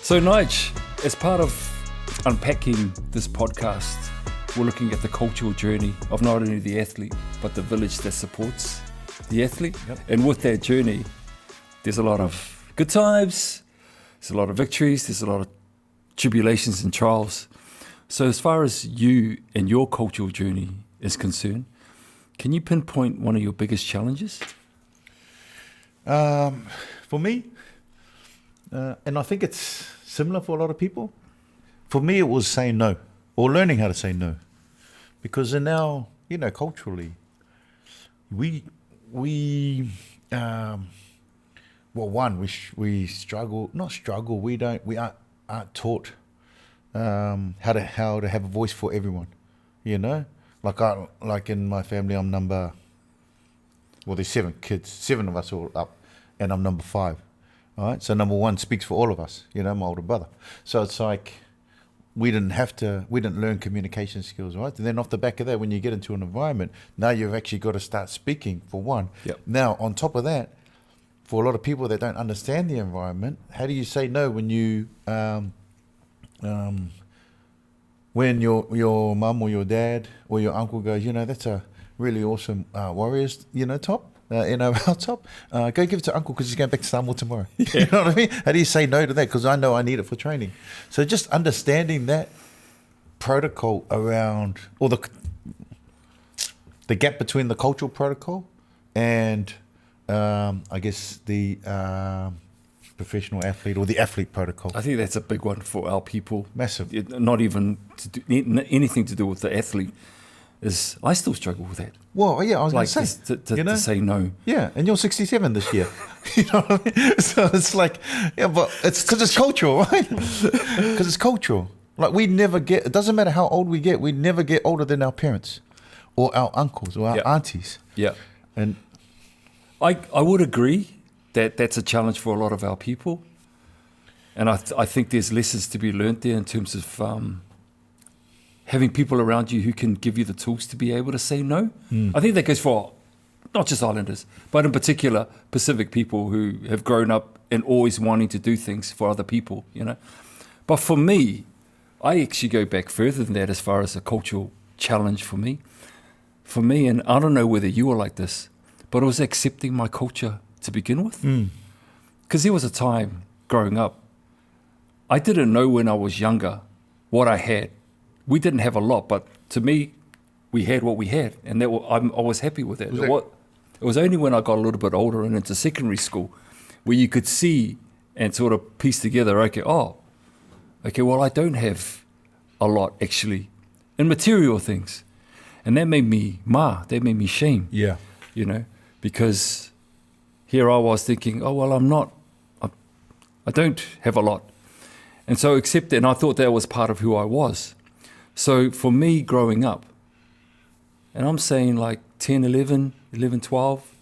So Nige, as part of unpacking this podcast, we're looking at the cultural journey of not only the athlete, but the village that supports the athlete. Yep. And with that journey, there's a lot of good times, there's a lot of victories, there's a lot of tribulations and trials. So as far as you and your cultural journey is concerned, can you pinpoint one of your biggest challenges? For me, and I think it's similar for a lot of people, for me it was saying no, or learning how to say no. Because in our, culturally, we struggle, we aren't taught how to have a voice for everyone, like in my family, I'm there's 7 kids, 7 of us all up, and I'm number 5. All right, so number 1 speaks for all of us, my older brother. So it's like we didn't learn communication skills, right? And then off the back of that, when you get into an environment, now you've actually got to start speaking for one. Yep. Now, on top of that, for a lot of people that don't understand the environment, how do you say no when you when your mum or your dad or your uncle goes, that's a really awesome Warriors, top, our top. Go give it to uncle because he's going back to Samoa tomorrow. Yeah. You know what I mean? How do you say no to that? Because I know I need it for training. So just understanding that protocol around, or the gap between the cultural protocol and I guess the professional athlete or the athlete protocol. I think that's a big one for our people. Massive. Not even anything to do with the athlete. I still struggle with that. Well, yeah, I was like going to say. To say no. Yeah, and you're 67 this year. You know what I mean? So it's like, but it's because it's cultural, right? Because it's cultural. Like it doesn't matter how old we get, we never get older than our parents or our uncles or our aunties. Yeah. And I would agree that that's a challenge for a lot of our people. And I think there's lessons to be learned there in terms of having people around you who can give you the tools to be able to say no. I think that goes for not just Islanders, but in particular Pacific people who have grown up and always wanting to do things for other people, But for me, I actually go back further than that as far as a cultural challenge for me. For me, and I don't know whether you were like this, but it was accepting my culture to begin with. Because there was a time growing up, I didn't know when I was younger what I had. We didn't have a lot, but to me, we had what we had, and I was happy with it. It was only when I got a little bit older and into secondary school where you could see and sort of piece together, well, I don't have a lot actually in material things. And that made me shame. yeah. Because here I was thinking, I don't have a lot. And so accept it, and I thought that was part of who I was. So for me growing up, and I'm saying like 10, 11, 12,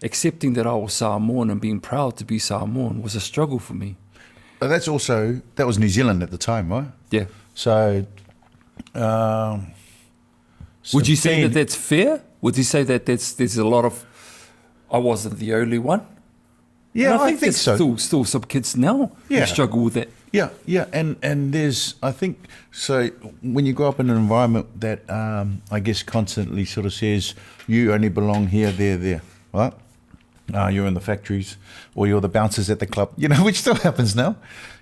accepting that I was Samoan and being proud to be Samoan was a struggle for me. But that was New Zealand at the time, right? Yeah. So, would you say that that's fair? Would you say that there's a lot of, I wasn't the only one? Yeah, and I think so. Still some kids now who struggle with that. Yeah, and there's, I think, so when you grow up in an environment that I guess constantly sort of says you only belong here, there, right? You're in the factories, or you're the bouncers at the club, which still happens now,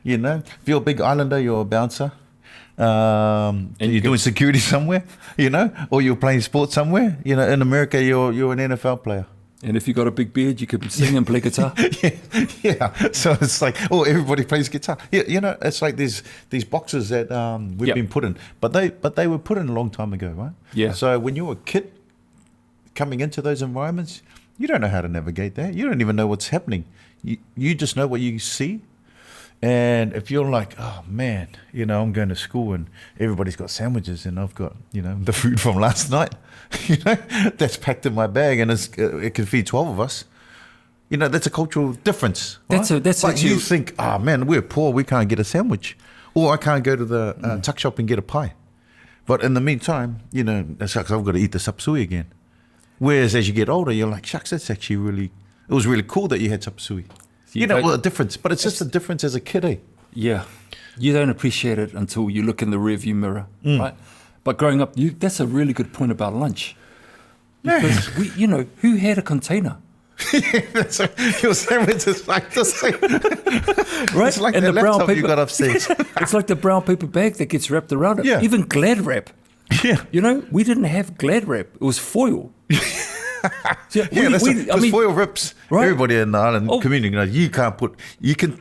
If you're a big Islander, you're a bouncer. And you're doing security somewhere, or you're playing sports somewhere, in America, you're an NFL player. And if you got a big beard, you can sing and play guitar. yeah. So it's like, everybody plays guitar. Yeah, it's like these boxes that we've been put in, but they were put in a long time ago, right? Yeah. So when you're a kid coming into those environments, you don't know how to navigate that. You don't even know what's happening. You just know what you see. And if you're like, oh man, I'm going to school and everybody's got sandwiches and I've got, the food from last night, that's packed in my bag and it can feed 12 of us. That's a cultural difference. Right? That's like actually, you think, oh man, we're poor, we can't get a sandwich, or I can't go to the tuck shop and get a pie. But in the meantime, shucks, I've got to eat the sapsui again. Whereas as you get older, you're like, shucks, that's actually it was really cool that you had sapsui. A difference, but it's just a difference as a kid, eh? Yeah. You don't appreciate it until you look in the rearview mirror, right? But growing up, that's a really good point about lunch. Because who had a container? Your sandwich is like the same. Right? It's like and the brown laptop paper, you got upstairs. It's like the brown paper bag that gets wrapped around it. Yeah. Even Glad wrap. Yeah. We didn't have Glad wrap. It was foil. So Because foil rips. Right? Everybody in the island community, you can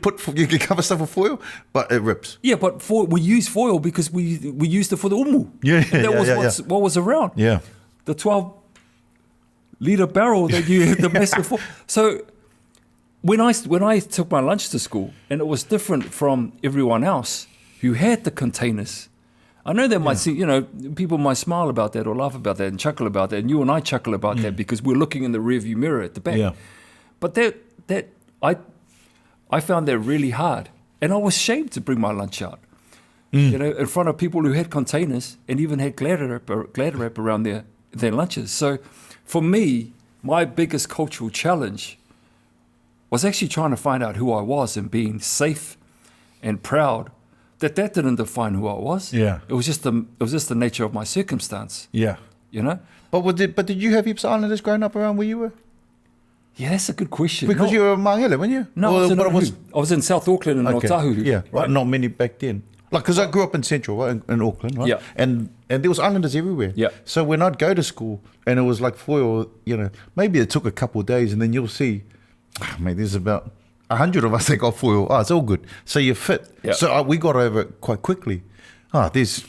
cover stuff with foil, but it rips. Yeah, but we use foil because we used it for the umu. Yeah, And that was what was around. Yeah. The 12-liter barrel that you had the massive foil. So when I took my lunch to school, and it was different from everyone else who had the containers. I know that might seem, people might smile about that or laugh about that and chuckle about that, and you and I chuckle about that because we're looking in the rearview mirror at the back. Yeah. But that I found that really hard, and I was ashamed to bring my lunch out, in front of people who had containers and even had Glad wrap around their lunches. So, for me, my biggest cultural challenge was actually trying to find out who I was and being safe and proud. That didn't define who I was. Yeah. It was just the nature of my circumstance. Yeah. But did you have heaps of islanders growing up around where you were? Yeah, that's a good question. Because you were Mangele, weren't you? No, I was in South Auckland and Otahu. Yeah, right. Not many back then. Like, because I grew up in Central, right, in Auckland, right? Yeah. And there was islanders everywhere. Yeah. So when I'd go to school and it was like foil, maybe it took a couple of days and then you'll see, mate, there's about 100 of us that got foil. It's all good. So you're fit. Yeah. So we got over it quite quickly. There's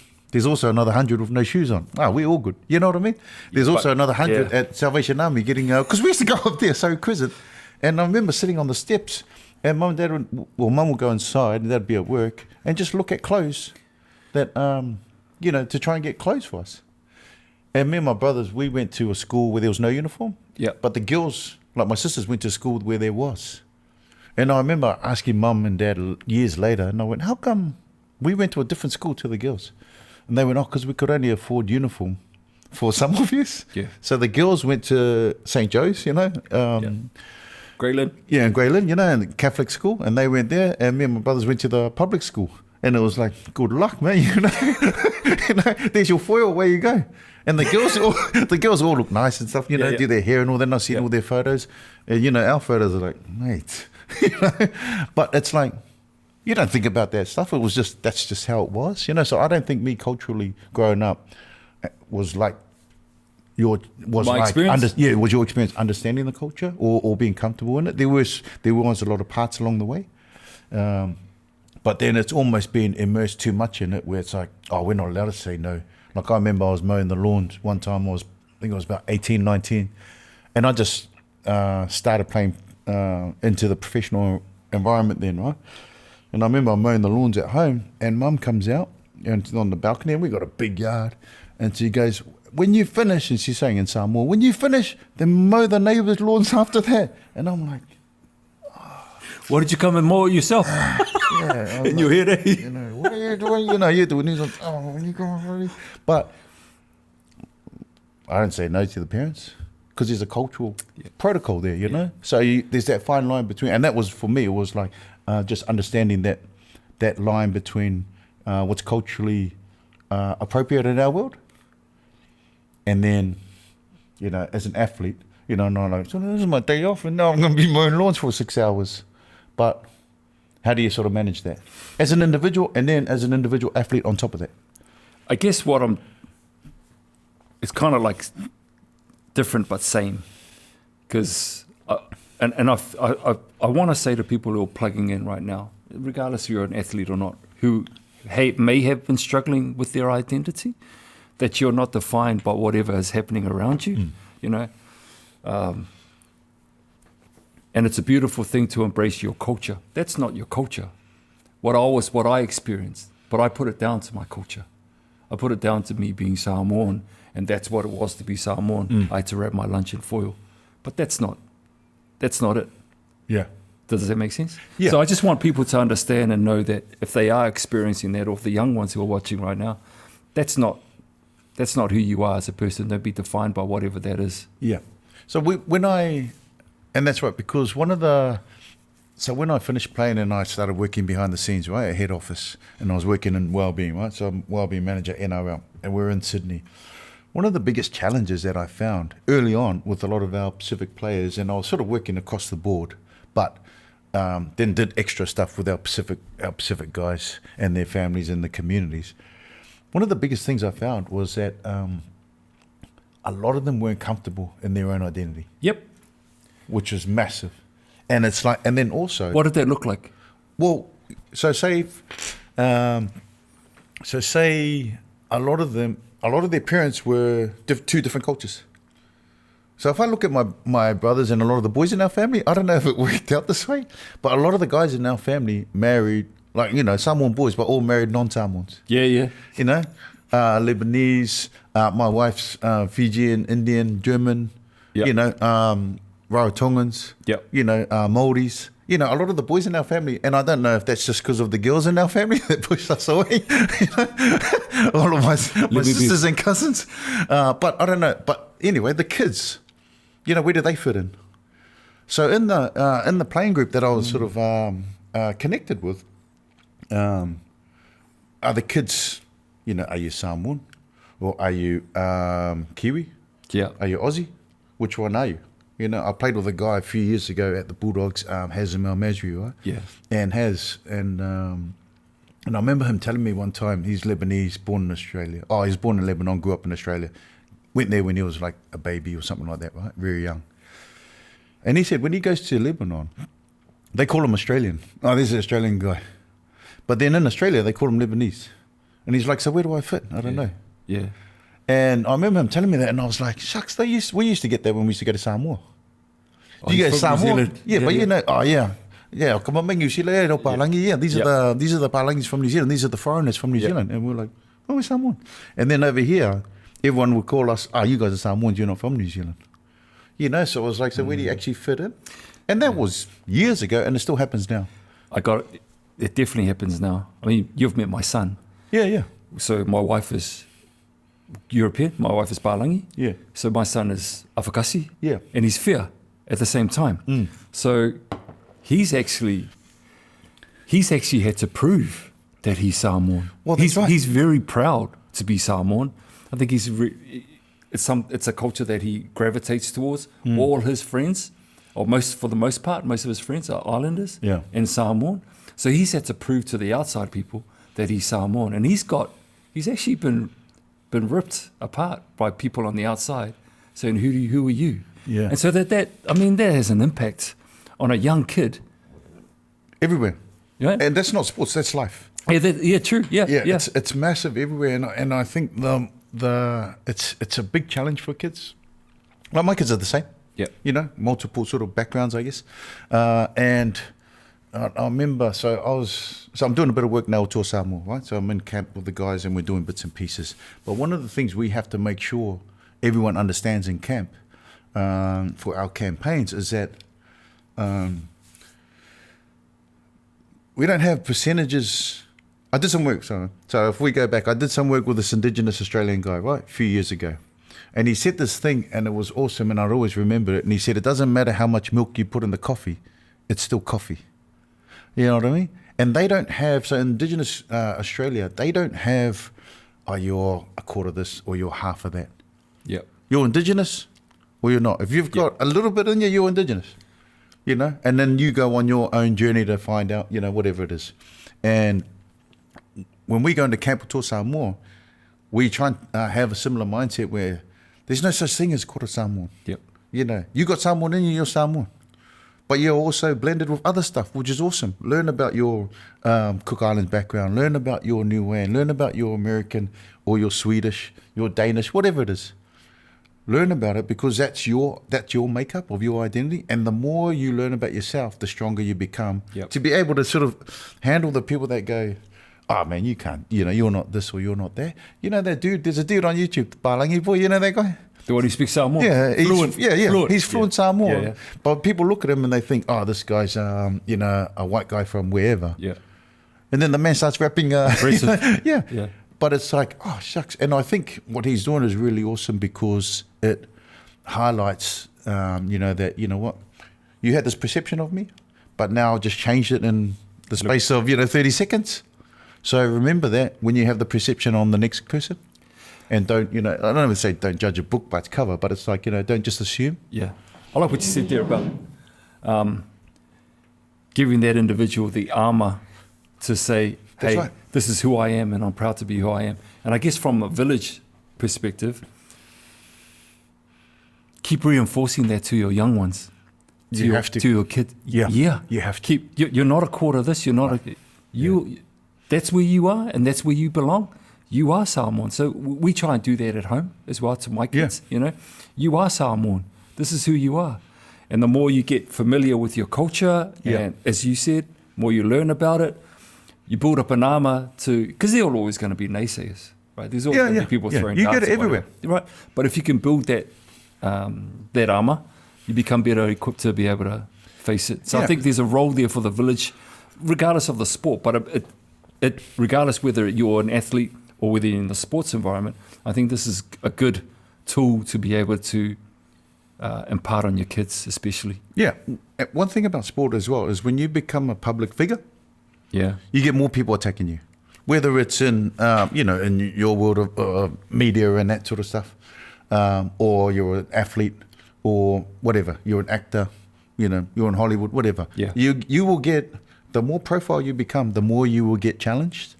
also another 100 with no shoes on. We're all good. You know what I mean? There's also another 100 at Salvation Army getting, because we used to go up there, Surrey Crescent. And I remember sitting on the steps and mum and dad mum would go inside and they'd be at work and just look at clothes that, to try and get clothes for us. And me and my brothers, we went to a school where there was no uniform. Yeah. But the girls, like my sisters, went to school where there was. And I remember asking mum and dad years later, and I went, how come we went to a different school to the girls? And they went, because we could only afford uniform for some of us. Yeah. So the girls went to St. Joe's, Greyland. Yeah, in Greyland, and the Catholic school, and they went there, and me and my brothers went to the public school. And it was like, good luck, man, there's your foil, where you go. And the girls all look nice and stuff, do their hair and all that, and I've seen all their photos. And, our photos are like, mate, But it's like, you don't think about that stuff. It was that's just how it was, So I don't think me culturally growing up was like my experience. Was your experience understanding the culture or being comfortable in it? There was a lot of parts along the way, but then it's almost been immersed too much in it, where it's like, oh, we're not allowed to say no. Like I remember I was mowing the lawns one time. I think I was about 18, 19, and I just started playing into the professional environment then, right? And I remember I'm mowing the lawns at home, and Mum comes out and on the balcony, and we got a big yard, and she goes, when you finish, and she's saying in Samoa, when you finish, then mow the neighbours' lawns after that. And I'm like, why did you come and mow it yourself? Yeah, in your head, what are you doing? You're doing this. When you go already. But I don't say no to the parents because there's a cultural protocol there, So there's that fine line between, and that was for me. It was like just understanding that line between what's culturally appropriate in our world, and then, as an athlete, not like, so this is my day off, and now I'm going to be mowing lawns for 6 hours. But how do you sort of manage that as an individual, and then as an individual athlete on top of that? I guess it's kind of like different but same, because I want to say to people who are plugging in right now, regardless if you're an athlete or not, who may have been struggling with their identity, that you're not defined by whatever is happening around you, and it's a beautiful thing to embrace your culture. That's not your culture. What I experienced, but I put it down to my culture. I put it down to me being Samoan, and that's what it was to be Samoan. I had to wrap my lunch in foil, but that's not it. Yeah. Does that make sense? Yeah. So I just want people to understand and know that if they are experiencing that, or if the young ones who are watching right now, that's not who you are as a person. Don't be defined by whatever that is. Yeah. So and that's right, because one of the So when I finished playing and I started working behind the scenes, right, at head office, and I was working in wellbeing, right, so I'm wellbeing manager NRL, and we're in Sydney. One of the biggest challenges that I found early on with a lot of our Pacific players, and I was sort of working across the board, but then did extra stuff with our Pacific guys and their families and the communities. One of the biggest things I found was that a lot of them weren't comfortable in their own identity. Yep. Which was massive. And it's like, and then also, What did that look like? well, so say a lot of their parents were two different cultures. So if I look at my brothers and a lot of the boys in our family, I don't know if it worked out this way, but a lot of the guys in our family married, like, Samoan boys, but all married non-Samoans. Yeah. Lebanese, my wife's Fijian, Indian, German, Yep. Rarotongans, Yep. Māoris. A lot of the boys in our family, and I don't know if that's just because of the girls in our family that pushed us away. All of my sisters and cousins. But I don't know. But anyway, the kids, where do they fit in? So in the playing group that I was sort of connected with, are the kids, are you Samoan? Or are you Kiwi? Yeah. Are you Aussie? Which one are you? I played with a guy a few years ago at the Bulldogs, Hazem El Masri, right? Yeah. And I remember him telling me one time he's Lebanese, born in Australia. Oh, he was born in Lebanon, grew up in Australia. Went there when he was like a baby or something like that, right? Very young. And he said when he goes to Lebanon, they call him Australian. Oh, there's an Australian guy. But then in Australia, they call him Lebanese. And he's like, so where do I fit? I don't know. Yeah. And I remember him telling me that, and I was like, shucks, we used to get that when we used to go to Samoa. Oh, Do you go to he's from New Samoa? Zealand. Yeah, but yeah, come on, New Zealand, Palangi. Yeah, these are the Palangis from New Zealand. These are the foreigners from New Zealand. And we're like, oh, we're Samoan. And then over here, everyone would call us, you guys are Samoans, you're not from New Zealand. So it was like, so where do you actually fit in? And that was years ago, and it still happens now. It definitely happens now. I mean, you've met my son. Yeah. So my wife is European. My wife is Palangi. Yeah. So my son is Afakasi. Yeah. And he's Fia at the same time. So he's actually had to prove that he's Samoan. Well, that's right. He's very proud to be Samoan. I think it's a culture that he gravitates towards. All his friends, for the most part, most of his friends are Islanders and Samoan. So he's had to prove to the outside people that he's Samoan, and he's actually been ripped apart by people on the outside saying, who are you? Yeah. And so that has an impact on a young kid. Everywhere. Right? And that's not sports, that's life. Yeah, true. Yeah. It's massive everywhere, and I think it's a big challenge for kids. Like my kids are the same. Yeah. Multiple sort of backgrounds, I guess. And I remember, so I'm doing a bit of work now to Samoa, right? So I'm in camp with the guys and we're doing bits and pieces. But one of the things we have to make sure everyone understands in camp for our campaigns is that we don't have percentages. I did some work, so if we go back, I did some work with this Indigenous Australian guy, right, a few years ago. And he said this thing, and it was awesome, and I'd always remember it. And he said, it doesn't matter how much milk you put in the coffee, it's still coffee. You know what I mean? And they don't have, so Indigenous Australia, they don't have, you're a quarter of this or you're half of that. Yeah. You're Indigenous or you're not. If you've got a little bit in you, you're Indigenous. And then you go on your own journey to find out, whatever it is. And when we go into Camp Toa Samoa, we try and have a similar mindset where there's no such thing as quarter Samoan. Yep. You got Samoan in you, you're Samoan. But you're also blended with other stuff, which is awesome. Learn about your Cook Islands background. Learn about your Niuean. Learn about your American or your Swedish, your Danish, whatever it is. Learn about it because that's your makeup of your identity. And the more you learn about yourself, the stronger you become. Yep. To be able to sort of handle the people that go, oh man, you can't, you're not this or you're not that. That dude, there's a dude on YouTube, Palangi boy, that guy? The one who speaks Samoan? Yeah, fluent. Fluent. He's fluent Samoan. Yeah. But people look at him and they think, this guy's, a white guy from wherever. Yeah. And then the man starts rapping. Yeah. But it's like, oh, shucks. And I think what he's doing is really awesome because it highlights, that, you had this perception of me, but now I've just changed it in the space of 30 seconds. So remember that when you have the perception on the next person, and don't I don't ever say don't judge a book by its cover, but it's like don't just assume. Yeah, I like what you said there about giving that individual the armor to say, That's hey, right. this is who I am, and I'm proud to be who I am. And I guess from a village perspective, keep reinforcing that to your young ones, You have to. to your kid. Yeah, yeah. you have to. Keep. You're not a quarter of this. You're not you. That's where you are, and that's where you belong. You are Samoan. So we try and do that at home as well to my kids. You are Samoan. This is who you are. And the more you get familiar with your culture, and as you said, more you learn about it, you build up an armor to, because there are always going to be naysayers, right? There's always going to be people throwing You darts get it or everywhere. whatever, right? But if you can build that that armor, you become better equipped to be able to face it. So I think there's a role there for the village, regardless of the sport, but it regardless whether you're an athlete or whether you're in the sports environment, I think this is a good tool to be able to impart on your kids, especially. Yeah. One thing about sport as well is when you become a public figure, Yeah. you get more people attacking you, whether it's in in your world of media and that sort of stuff, or you're an athlete or whatever, you're an actor, you're in Hollywood, whatever. Yeah. You will get, the more profile you become, the more you will get challenged.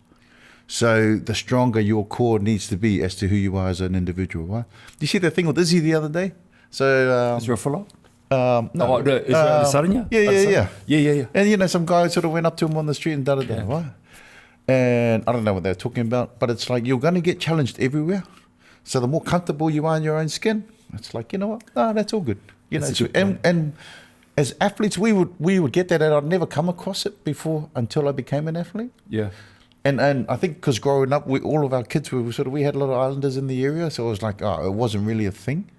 So the stronger your core needs to be as to who you are as an individual, right? Did you see that thing with Izzy the other day? So Israel Folau? no, Israel Adesanya? yeah. And some guy sort of went up to him on the street and da-da-da, right? And I don't know what they're talking about, but it's like you're going to get challenged everywhere. So the more comfortable you are in your own skin, it's like, you know what? No, that's all good. And as athletes, we would get that, and I'd never come across it before until I became an athlete. Yeah. And I think because growing up, all of our kids we had a lot of Islanders in the area, so it was like, it wasn't really a thing.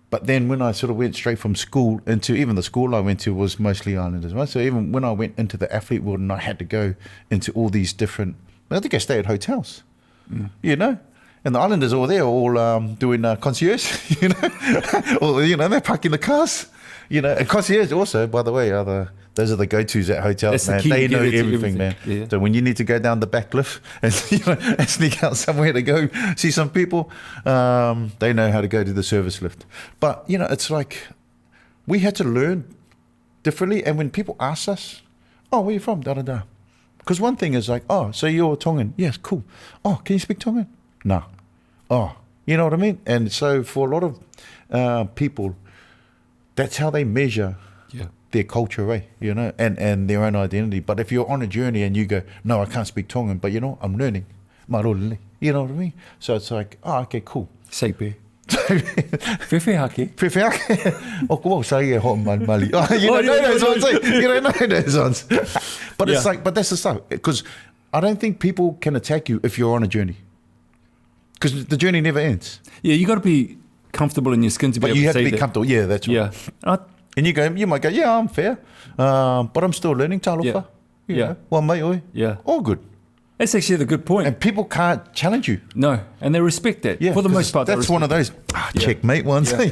But then when I sort of went straight from school into, even the school I went to was mostly Islanders, right? So even when I went into the athlete world and I had to go into all these different, I think I stayed at hotels, and the Islanders all there, all doing concierge, or they're parking the cars, and concierge also, by the way, those are the go-tos at hotels, man. They know everything, man. Yeah. So when you need to go down the back lift and, and sneak out somewhere to go see some people, they know how to go to the service lift. But, it's like we had to learn differently. And when people ask us, oh, where are you from? Da-da-da. Because one thing is like, oh, so you're Tongan. Yes, cool. Oh, can you speak Tongan? No. Oh, you know what I mean? And so for a lot of people, that's how they measure their culture, and their own identity. But if you're on a journey and you go, no, I can't speak Tongan, but I'm learning. Marolele. You know what I mean? So it's like, oh, okay, cool. Seipe. Fefe hake. Fefe hake. Oh, cool. Say mali. Oh, you don't know those ones. You don't know those ones. But it's like, but that's the stuff. Because I don't think people can attack you if you're on a journey. Because the journey never ends. Yeah, you got to be comfortable in your skin to be able to say that. But you have to be comfortable. Yeah, that's right. Yeah. And you might go, yeah, I'm fair, but I'm still learning talofa. Well, mate, oi. Yeah. All good. That's actually the good point. And people can't challenge you. No, and they respect that. Yeah, for the most part. That's one of those checkmate ones. Yeah.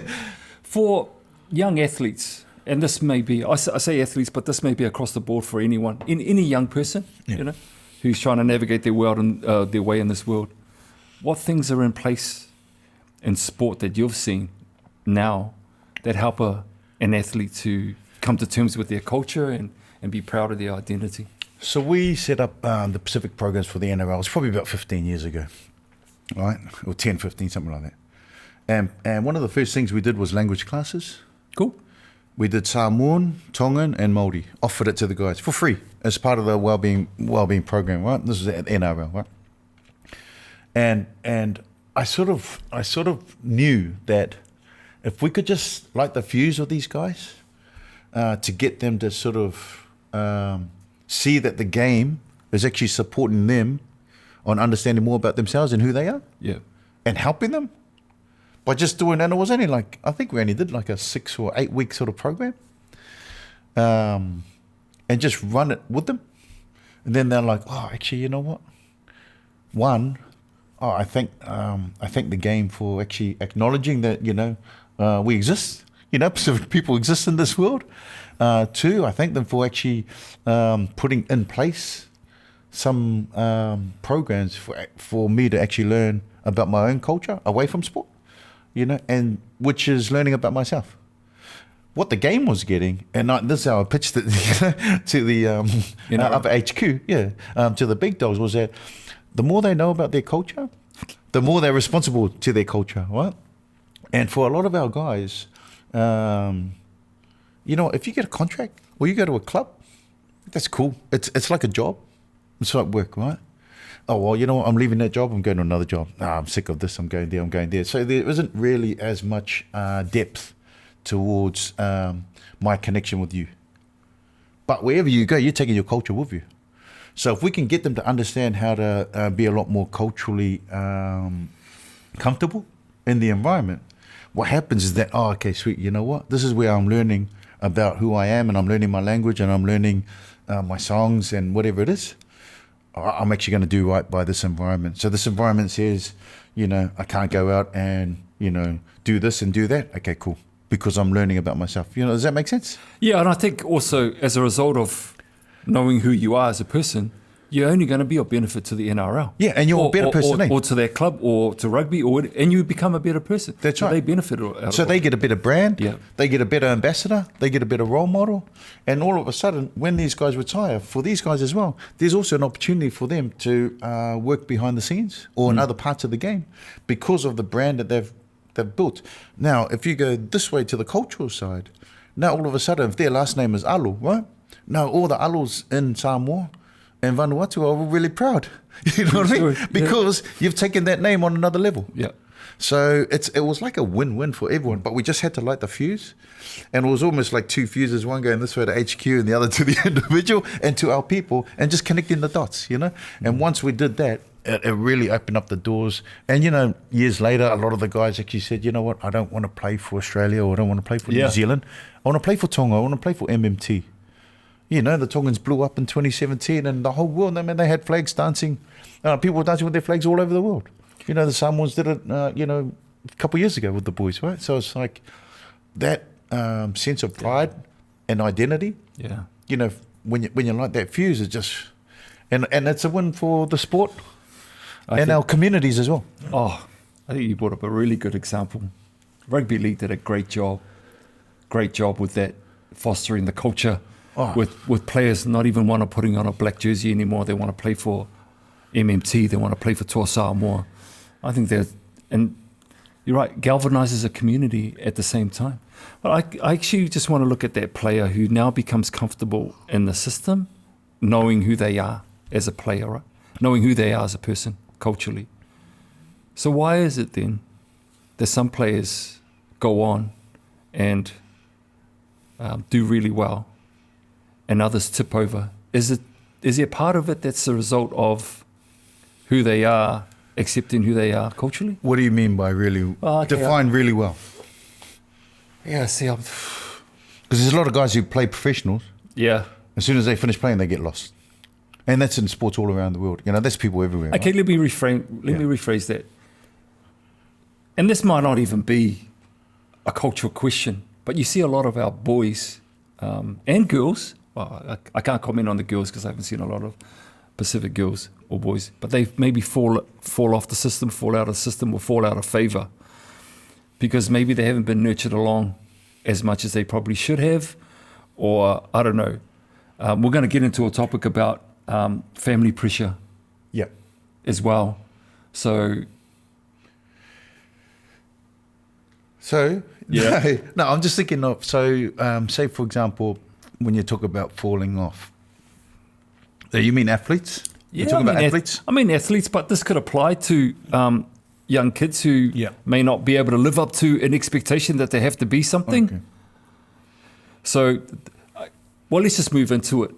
For young athletes, and this may be, I say athletes, but this may be across the board for anyone, any young person, who's trying to navigate their world and their way in this world. What things are in place in sport that you've seen now that help an athlete to come to terms with their culture and be proud of their identity? So we set up the Pacific programs for the NRL. It was probably about 15 years ago, right? Or 10, 15, something like that. And one of the first things we did was language classes. Cool. We did Samoan, Tongan, and Māori. Offered it to the guys for free as part of the wellbeing program, right? This is at NRL, right? And I sort of knew that if we could just light the fuse with these guys to get them to sort of see that the game is actually supporting them on understanding more about themselves and who they are, and helping them by just doing that. It was only I think we only did like a 6 or 8 week sort of program, and just run it with them, and then they're like, oh, actually, you know what? I thank the game for actually acknowledging that we exist, Pacific people exist in this world. Two, I thank them for actually putting in place some programs for me to actually learn about my own culture away from sport, and which is learning about myself. What the game was getting, and this is how I pitched it to the upper HQ, to the big dogs, was that the more they know about their culture, the more they're responsible to their culture, right? And for a lot of our guys, if you get a contract or you go to a club, that's cool. It's like a job. It's like work, right? Oh, well, I'm leaving that job. I'm going to another job. I'm sick of this. I'm going there. So there isn't really as much depth towards my connection with you. But wherever you go, you're taking your culture with you. So if we can get them to understand how to be a lot more culturally comfortable in the environment, what happens is that, okay, sweet, you know what? This is where I'm learning about who I am, and I'm learning my language, and I'm learning my songs and whatever it is. I'm actually going to do right by this environment. So this environment says, I can't go out and, do this and do that. Okay, cool. Because I'm learning about myself. Does that make sense? Yeah, and I think also as a result of knowing who you are as a person, you're only going to be of benefit to the NRL. Yeah, and you're a better person, or to that club, or to rugby, and you become a better person. That's right. They benefit out of So they get a better brand, yeah. They get a better ambassador, they get a better role model, and all of a sudden, when these guys retire, for these guys as well, there's also an opportunity for them to work behind the scenes or in other parts of the game because of the brand that they've built. Now, if you go this way to the cultural side, now all of a sudden, if their last name is Alu, right? Now all the Alus in Samoa and Vanuatu are really proud. You know what I mean? Because you've taken that name on another level. Yeah. So it was like a win-win for everyone, but we just had to light the fuse. And it was almost like two fuses, one going this way to HQ and the other to the individual and to our people, and just connecting the dots, And once we did that, it really opened up the doors. And, years later, a lot of the guys actually said, you know what, I don't want to play for Australia, or I don't want to play for New Zealand. I want to play for Tonga. I want to play for MMT. The Tongans blew up in 2017, and the whole world, they had flags dancing. People were dancing with their flags all over the world. The Samoans did it, a couple of years ago with the boys, right? So it's like that sense of pride and identity. Yeah. When you light that fuse, it just, and it's a win for the sport and our communities as well. Oh, I think you brought up a really good example. Rugby League did a great job with that, fostering the culture. With players not even want to putting on a black jersey anymore. They want to play for MMT. They want to play for Toa Samoa. I think and you're right, galvanizes a community at the same time. But I actually just want to look at that player who now becomes comfortable in the system, knowing who they are as a player, right? Knowing who they are as a person culturally. So why is it then that some players go on and do really well, and others tip over? Is there part of it that's a result of who they are, accepting who they are culturally? What do you mean by really? Define really well. Yeah, see, because there's a lot of guys who play professionals. Yeah. As soon as they finish playing, they get lost. And that's in sports all around the world. There's people everywhere. Okay, right? let me rephrase that. And this might not even be a cultural question, but you see a lot of our boys and girls. Well, I can't comment on the girls because I haven't seen a lot of Pacific girls or boys, but they maybe fall off the system, fall out of the system, or fall out of favour because maybe they haven't been nurtured along as much as they probably should have, or I don't know. We're going to get into a topic about family pressure, as well. So yeah, no, I'm just thinking of say for example, when you talk about falling off, you mean athletes? Yeah, talking about athletes. I mean athletes, but this could apply to young kids who may not be able to live up to an expectation that they have to be something. Okay. So, well, let's just move into it.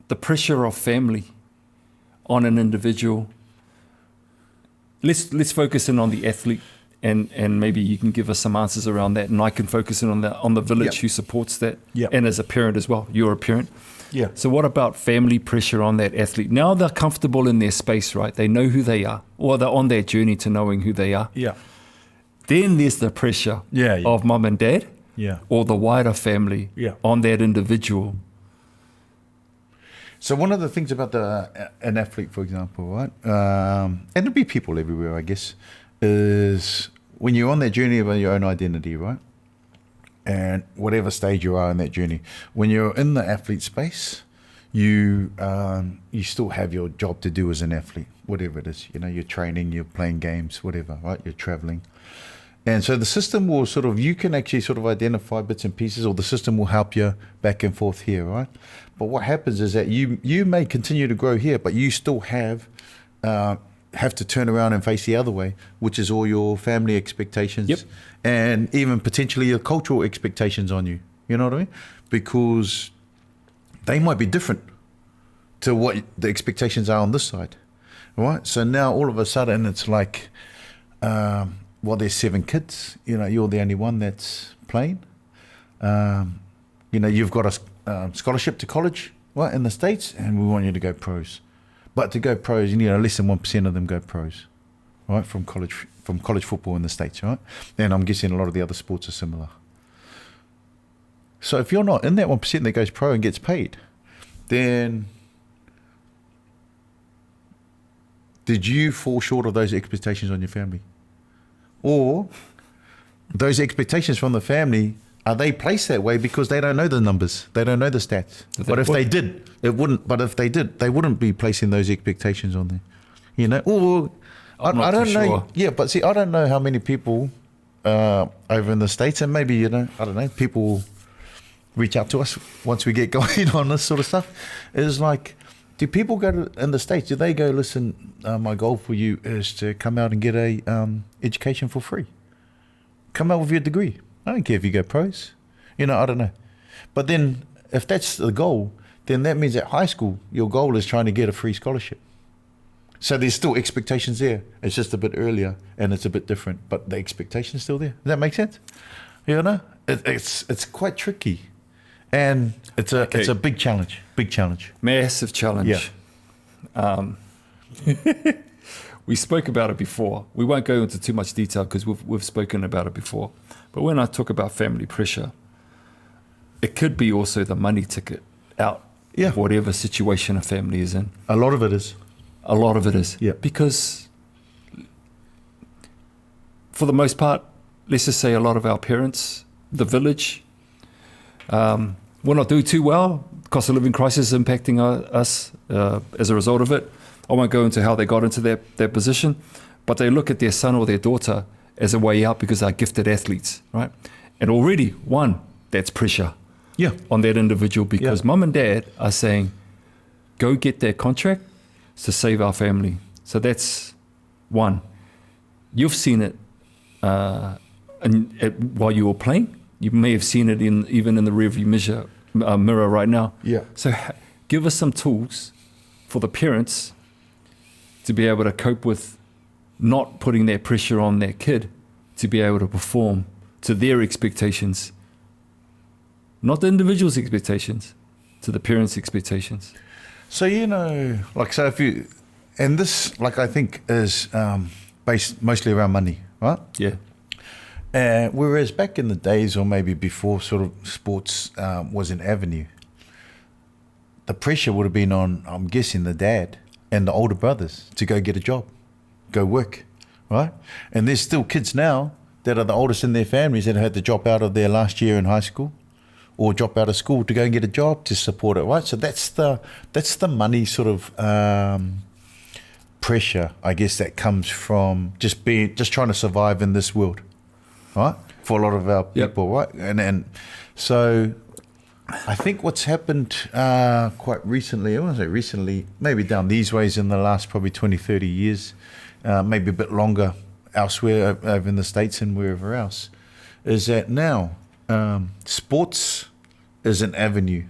The pressure of family on an individual. Let's focus in on the athlete, and maybe you can give us some answers around that, and I can focus in on the village who supports that, and as a parent as well. You're a parent. Yeah. So what about family pressure on that athlete? Now they're comfortable in their space, right? They know who they are, or they're on their journey to knowing who they are. Yeah. Then there's the pressure of mum and dad, Yeah. or the wider family Yeah. on that individual. So one of the things about an athlete, for example, right, and there'll be people everywhere, I guess, is when you're on that journey of your own identity, right, and whatever stage you are in that journey, when you're in the athlete space, you still have your job to do as an athlete, whatever it is. You know, you're training, you're playing games, whatever, right? You're traveling. And so the system will you can actually sort of identify bits and pieces, or the system will help you back and forth here, right? But what happens is that you may continue to grow here, but you still have to turn around and face the other way, which is all your family expectations, Yep. and even potentially your cultural expectations on you. You know what I mean? Because they might be different to what the expectations are on this side, right? So now all of a sudden it's like, well, there's 7 kids. You know, you're the only one that's playing. You know, you've got a scholarship to college, right, in the States, and we want you to go pros. But to go pros, you know, less than 1% of them go pros, right, from college football in the States, right? And I'm guessing a lot of the other sports are similar. So if you're not in that 1% that goes pro and gets paid, then did you fall short of those expectations on your family? Or those expectations from the family, are they placed that way because they don't know the numbers, they don't know the stats? But if they did, they wouldn't be placing those expectations on there. You know, or I don't know. Sure. Yeah, but see, I don't know how many people over in the States, and maybe, you know, I don't know, people reach out to us once we get going on this sort of stuff. Is like, do people go in the States? Do they go, listen, my goal for you is to come out and get a education for free. Come out with your degree. I don't care if you go pros. You know, I don't know. But then if that's the goal, then that means at high school, your goal is trying to get a free scholarship. So there's still expectations there. It's just a bit earlier and it's a bit different, but the expectation's still there. Does that make sense? You know, it's quite tricky, and it's a big challenge. Big challenge. Massive challenge. Yeah. We spoke about it before. We won't go into too much detail because we've spoken about it before. But when I talk about family pressure, it could be also the money ticket out of whatever situation a family is in. A lot of it is. A lot of it is. Yeah. Because for the most part, let's just say a lot of our parents, the village, we're not doing too well. Cost of living crisis is impacting us as a result of it. I won't go into how they got into their position, but they look at their son or their daughter as a way out because they're gifted athletes, right? And already, one, that's pressure on that individual because mum and dad are saying, go get that contract to save our family. So that's one. You've seen it while you were playing. You may have seen it even in the rearview mirror right now. Yeah. So give us some tools for the parents to be able to cope with not putting that pressure on their kid to be able to perform to their expectations, not the individual's expectations, to the parents' expectations. So, you know, like, so if you, and this, like, I think is based mostly around money, right? Yeah. Whereas back in the days, or maybe before sort of sports was an avenue, the pressure would have been on, I'm guessing, the dad and the older brothers to go get a job, go work, right? And there's still kids now that are the oldest in their families that had to drop out of their last year in high school or drop out of school to go and get a job to support it, right? So that's the money sort of pressure, I guess, that comes from just trying to survive in this world, right? For a lot of our people, right? And so I think what's happened quite recently, I won't say recently, maybe down these ways in the last probably 20, 30 years, maybe a bit longer elsewhere over in the States and wherever else, is that now sports is an avenue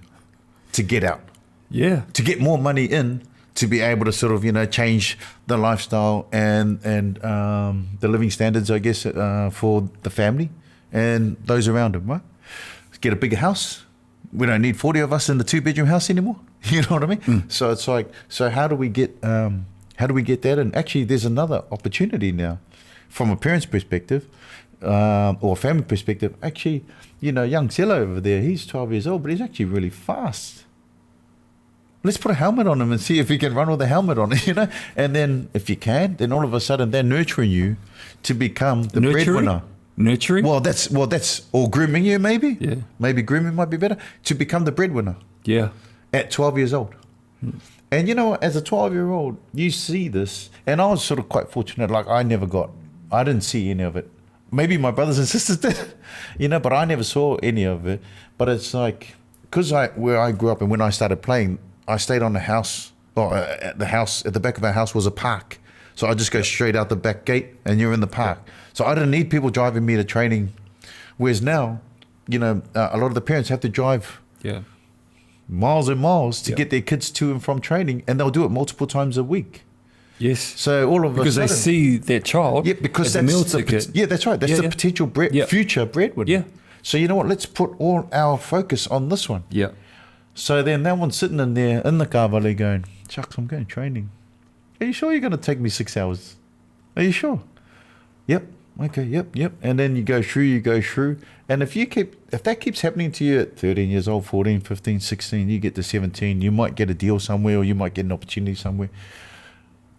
to get out. Yeah. To get more money in, to be able to sort of, you know, change the lifestyle and the living standards, I guess, for the family and those around them, right? Get a bigger house. We don't need 40 of us in the 2-bedroom house anymore. You know what I mean? So it's like, so how do we get that? And actually, there's another opportunity now, from a parent's perspective, or a family perspective, actually, young Sela over there, he's 12 years old, but he's actually really fast. Let's put a helmet on him and see if he can run with a helmet on, And then if you can, then all of a sudden they're nurturing you to become the breadwinner. Nurturing? Well, that's or grooming you maybe. Yeah. Maybe grooming might be better to become the breadwinner. Yeah. At 12 years old. And as a 12-year-old, you see this, and I was sort of quite fortunate. Like I didn't see any of it. Maybe my brothers and sisters did, but I never saw any of it. But it's like, because where I grew up and when I started playing, I stayed on the house, or at the back of our house was a park. So I just go straight out the back gate and you're in the park. So I didn't need people driving me to training. Whereas now, a lot of the parents have to drive miles and miles to get their kids to and from training, and they'll do it multiple times a week. Yes. So all of a sudden, they see their child. Yeah, because that's a meal ticket. Yeah, that's right. That's the potential future breadwinner. Yeah. So you know what? Let's put all our focus on this one. Yeah. So then that one's sitting in there in the car valley going, "Shucks, I'm going training. Are you sure you're going to take me 6 hours? Are you sure?" Yep. Okay. Yep. And then you go through. And if that keeps happening to you at 13 years old, 14, 15, 16, you get to 17, you might get a deal somewhere or you might get an opportunity somewhere.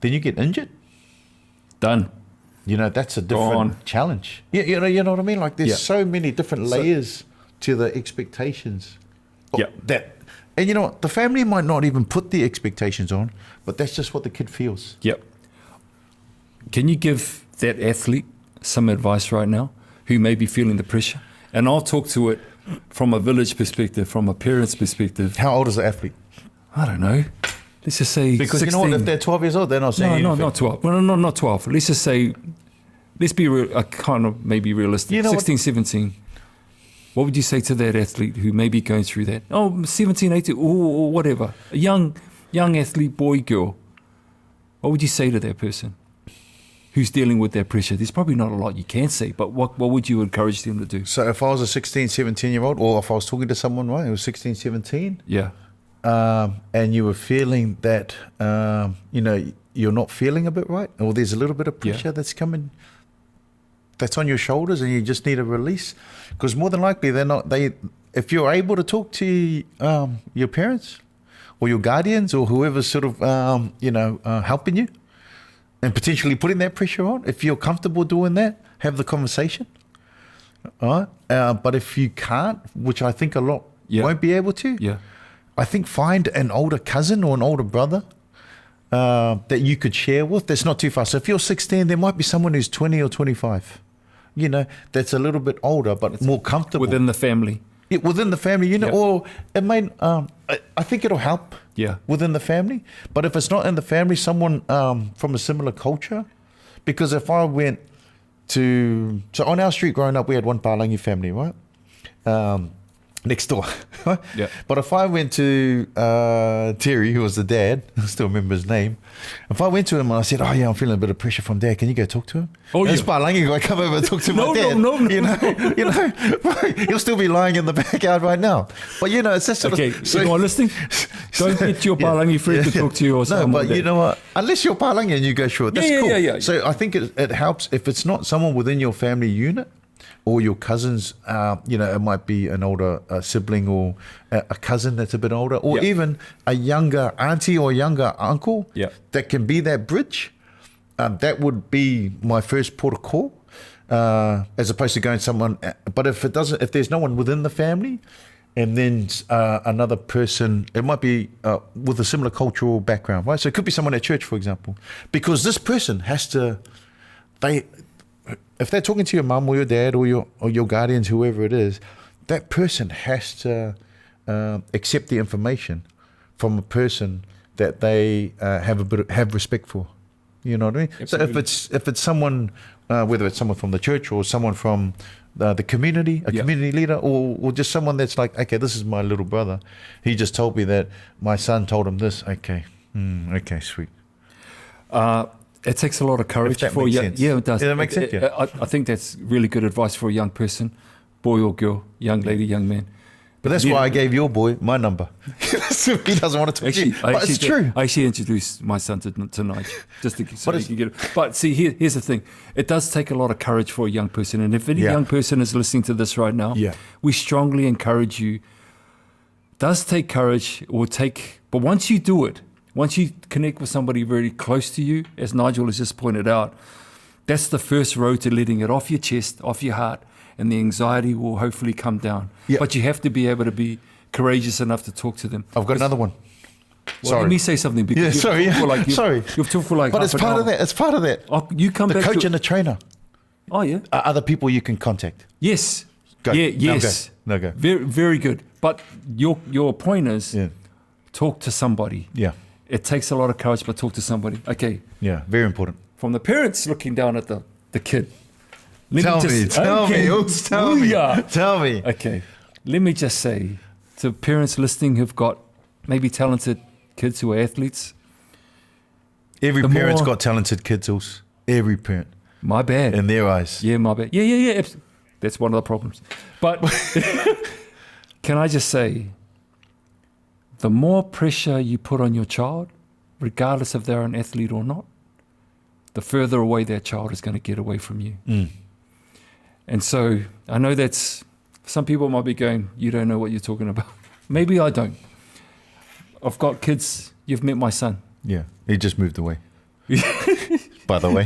Then you get injured. Done. That's a different challenge. Yeah, you know what I mean? Like there's so many different layers to the expectations. Yeah. And you know what? The family might not even put the expectations on, but that's just what the kid feels. Yep. Can you give that athlete some advice right now who may be feeling the pressure? And I'll talk to it from a village perspective, from a parent's perspective. How old is the athlete? I don't know. Let's just say because 16. you know what? If they're 12 years old, they're not saying anything. No, not 12. Well, no, not 12. Let's just say, let's be kind of maybe realistic. 16, 17. What would you say to that athlete who may be going through that? 17, 18, or whatever. A young athlete, boy, girl. What would you say to that person who's dealing with that pressure? There's probably not a lot you can say, but what would you encourage them to do? So if I was a 16, 17-year-old, or if I was talking to someone, right, who was 16, 17, yeah, and you were feeling that, you're not feeling a bit right, or there's a little bit of pressure that's coming, that's on your shoulders, and you just need a release, because more than likely if you're able to talk to your parents or your guardians or whoever's sort of helping you and potentially putting that pressure on, if you're comfortable doing that, have the conversation. All right, but if you can't, which I think a lot won't be able to, I think find an older cousin or an older brother that you could share with. That's not too far. So if you're 16, there might be someone who's 20 or 25. That's a little bit older, but it's more comfortable. Within the family. Yeah, within the family, or it may, I think it'll help within the family. But if it's not in the family, someone from a similar culture, because if I went so on our street growing up, we had one Palangi family, right? Next door. Yeah. But if I went to Terry, who was the dad, I still remember his name. If I went to him and I said, "Oh yeah, I'm feeling a bit of pressure from Dad. Can you go talk to him?" Oh yeah. This Palangi guy come over and talk to my dad. No. He'll still be lying in the backyard right now. But it's just sort of. So you are listening? Don't get your Palangi friend to talk to you or something. No, but you know what? Unless you're Palangi and you go through it, that's cool. Yeah. So I think it helps if it's not someone within your family unit. Or your cousins, it might be an older sibling or a cousin that's a bit older, or even a younger auntie or younger uncle that can be that bridge. That would be my first port of call, as opposed to going someone. But if there's no one within the family, and then another person, it might be with a similar cultural background, right? So it could be someone at church, for example, because this person has to, if they're talking to your mum or your dad or your guardians, whoever it is, that person has to accept the information from a person that they have respect for. You know what I mean? Absolutely. So if it's someone, whether it's someone from the church or someone from the community, community leader, or just someone that's like, okay, this is my little brother. He just told me that my son told him this. Okay, okay, sweet. It takes a lot of courage for you. Sense. Yeah, it does. Yeah, that makes sense. Yeah. I think that's really good advice for a young person, boy or girl, young lady, young man. But that's why I gave your boy my number. He doesn't want to talk to you. But it's true. I actually introduced my son to Nigel, just so But he can get it. But see, here's the thing. It does take a lot of courage for a young person. And if any young person is listening to this right now, we strongly encourage you. It does take courage but once you do it, once you connect with somebody very close to you, as Nigel has just pointed out, that's the first road to letting it off your chest, off your heart, and the anxiety will hopefully come down. Yep. But you have to be able to be courageous enough to talk to them. I've got another one. Well, let me say something. Because sorry. You've talked for like But half it's an part hour. of that. It's part of that. You come The back coach to and the trainer Oh, yeah. are other people you can contact. Yes. Go. Yeah, Now yes. go. No, go. Very, very good. But your point is talk to somebody. Yeah. It takes a lot of courage, but talk to somebody. Okay. Yeah. Very important. From the parents looking down at the kid. Tell me. Tell me. Tell me. Okay. Let me just say to parents listening who've got maybe talented kids who are athletes. Every parent's got talented kids, also. Every parent. My bad. In their eyes. Yeah, my bad. Yeah. That's one of the problems. But can I just say, the more pressure you put on your child, regardless if they're an athlete or not, the further away that child is going to get away from you. Mm. And so I know some people might be going, you don't know what you're talking about. Maybe I don't. I've got kids. You've met my son. Yeah. He just moved away. By the way.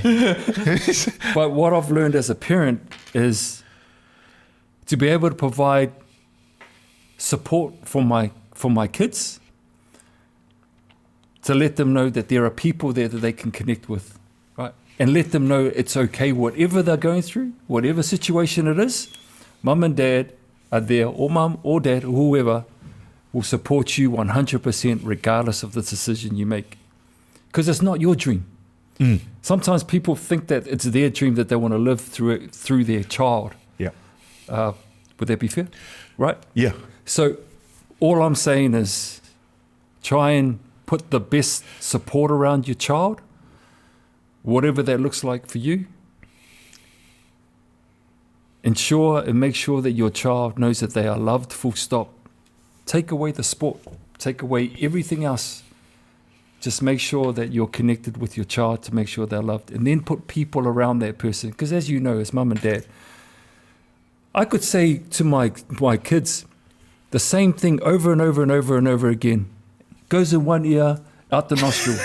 But what I've learned as a parent is to be able to provide support for my kids, to let them know that there are people there that they can connect with, right? And let them know it's okay, whatever they're going through, whatever situation it is, mum and dad are there, or mum or dad or whoever will support you 100% regardless of the decision you make. Because it's not your dream. Mm. Sometimes people think that it's their dream that they want to live through their child. Yeah. Would that be fair? Right? Yeah. So all I'm saying is try and put the best support around your child, whatever that looks like for you. Ensure and make sure that your child knows that they are loved, full stop. Take away the sport. Take away everything else. Just make sure that you're connected with your child to make sure they're loved. And then put people around that person. Because as you know, as mum and dad, I could say to my kids the same thing over and over and over and over again. Goes in one ear, out the nostril.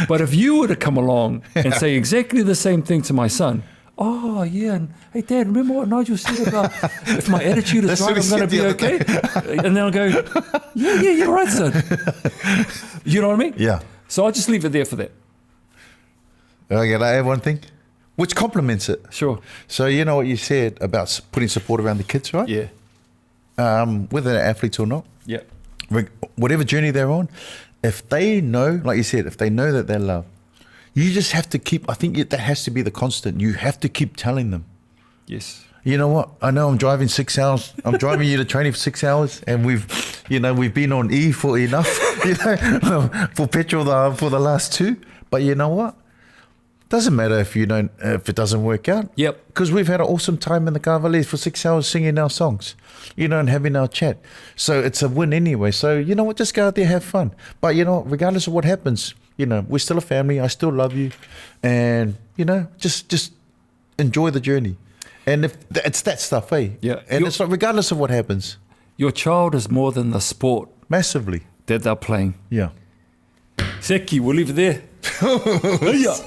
But if you were to come along and say exactly the same thing to my son, oh, yeah, and hey, Dad, remember what Nigel said about if my attitude is right, I'm going to be okay? And then I'll go, yeah, you're right, son. You know what I mean? Yeah. So I'll just leave it there for that. Okay, I have one thing, which complements it. Sure. So you know what you said about putting support around the kids, right? Yeah. Whether they're athletes or not. Yeah. Whatever journey they're on, if they know, like you said, if they know that they're loved, you just have to keep, I think that has to be the constant. You have to keep telling them. Yes. You know what? I know I'm driving 6 hours. I'm driving you to training for 6 hours, and we've been on E for enough, for petrol for the last 2. But you know what? Doesn't matter if it doesn't work out. Yep. Because we've had an awesome time in the Carvalese for 6 hours singing our songs, and having our chat. So it's a win anyway. So you know what? Just go out there, have fun. But regardless of what happens, we're still a family. I still love you, and just enjoy the journey. And if it's that stuff, eh? Yeah. And it's like regardless of what happens. Your child is more than the sport Massively. that they're playing. Yeah. Seki, we'll leave it there. Yeah.